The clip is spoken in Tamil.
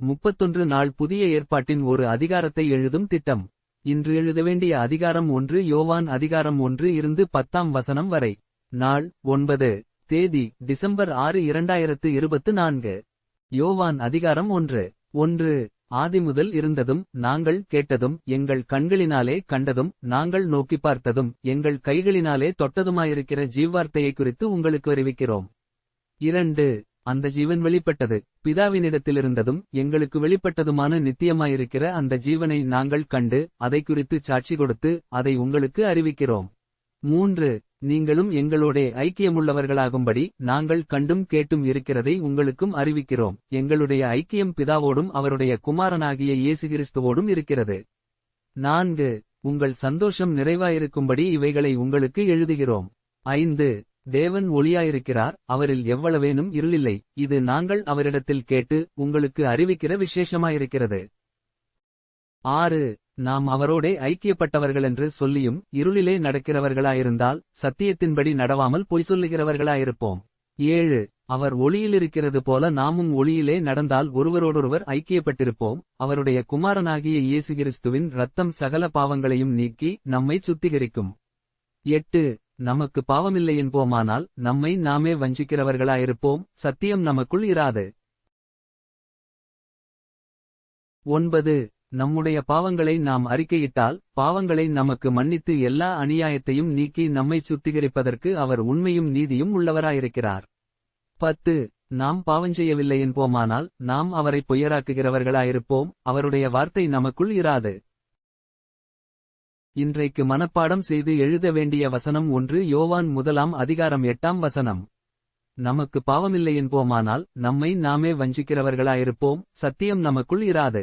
31 நாள் புதிய ஏற்பாட்டின் ஒரு அதிகாரத்தை எழுதும் திட்டம். இன்று எழுத வேண்டிய அதிகாரம் 1 யோவான் அதிகாரம் 1 இருந்து 10ஆம் வசனம் வரை. நாள் 9. தேதி டிசம்பர் 6 2024. யோவான் அதிகாரம் 1. ஆதிமுதல் இருந்ததும் நாங்கள் கேட்டதும் எங்கள் கண்களினாலே கண்டதும் நாங்கள் நோக்கிப் பார்த்ததும் எங்கள் கைகளினாலே தொட்டதுமாயிருக்கிற ஜீவார்த்தையை குறித்து உங்களுக்கு அறிவிக்கிறோம். 2. அந்த ஜீவன் வெளிப்பட்டது, பிதாவினிடத்திலிருந்ததும் எங்களுக்கு வெளிப்பட்டதுமான நித்தியமாயிருக்கிற அந்த ஜீவனை நாங்கள் கண்டு அதை குறித்து சாட்சி கொடுத்து அதை உங்களுக்கு அறிவிக்கிறோம். 3. நீங்களும் எங்களோடே ஐக்கியமுள்ளவர்களாகும்படி நாங்கள் கண்டும் கேட்டும் இருக்கிறதை உங்களுக்கும் அறிவிக்கிறோம். எங்களுடைய ஐக்கியம் பிதாவோடும் அவருடைய குமாரனாகிய இயேசு கிறிஸ்துவோடும் இருக்கிறது. 4. உங்கள் சந்தோஷம் நிறைவாயிருக்கும்படி இவைகளை உங்களுக்கு எழுதுகிறோம். 5. தேவன் ஒளியாயிருக்கிறார், அவரில் எவ்வளவேனும் இருளில்லை. இது நாங்கள் அவரிடத்தில் கேட்டு உங்களுக்கு அறிவிக்கிற விசேஷமாயிருக்கிறது. 6. நாம் அவரோடே ஐக்கியப்பட்டவர்களென்று சொல்லியும் இருளிலே நடக்கிறவர்களாயிருந்தால் சத்தியத்தின்படி நடவாமல் பொய் சொல்லுகிறவர்களாயிருப்போம். 7. அவர் ஒளியிலிருக்கிறது போல நாமும் ஒளியிலே நடந்தால் ஒருவரோடொருவர் ஐக்கியப்பட்டிருப்போம். அவருடைய குமாரனாகிய இயேசு கிறிஸ்துவின் இரத்தம் சகல பாவங்களையும் நீக்கி நம்மை சுத்திகரிக்கும். 8. நமக்கு பாவமில்லையென்போமானால் நம்மை நாமே வஞ்சிக்கிறவர்களாயிருப்போம், சத்தியம் நமக்குள் இராது. 9. நம்முடைய பாவங்களை நாம் அறிக்கையிட்டால் பாவங்களை நமக்கு மன்னித்து எல்லா அநியாயத்தையும் நீக்கி நம்மை சுத்திகரிப்பதற்கு அவர் உண்மையும் நீதியும் உள்ளவராயிருக்கிறார். 10. நாம் பாவஞ்செய்யவில்லையென்போமானால் நாம் அவரை பொய்யராக்குகிறவர்களாயிருப்போம், அவருடைய வார்த்தை நமக்குள் இராது. இன்றைக்கு மனப்பாடம் செய்து எழுத வேண்டிய வசனம் 1 யோவான் 1ஆம் அதிகாரம் 8ஆம் வசனம். நமக்கு பாவமில்லையென்போமானால் நம்மை நாமே வஞ்சிக்கிறவர்களாயிருப்போம், சத்தியம் நமக்குள் இராது.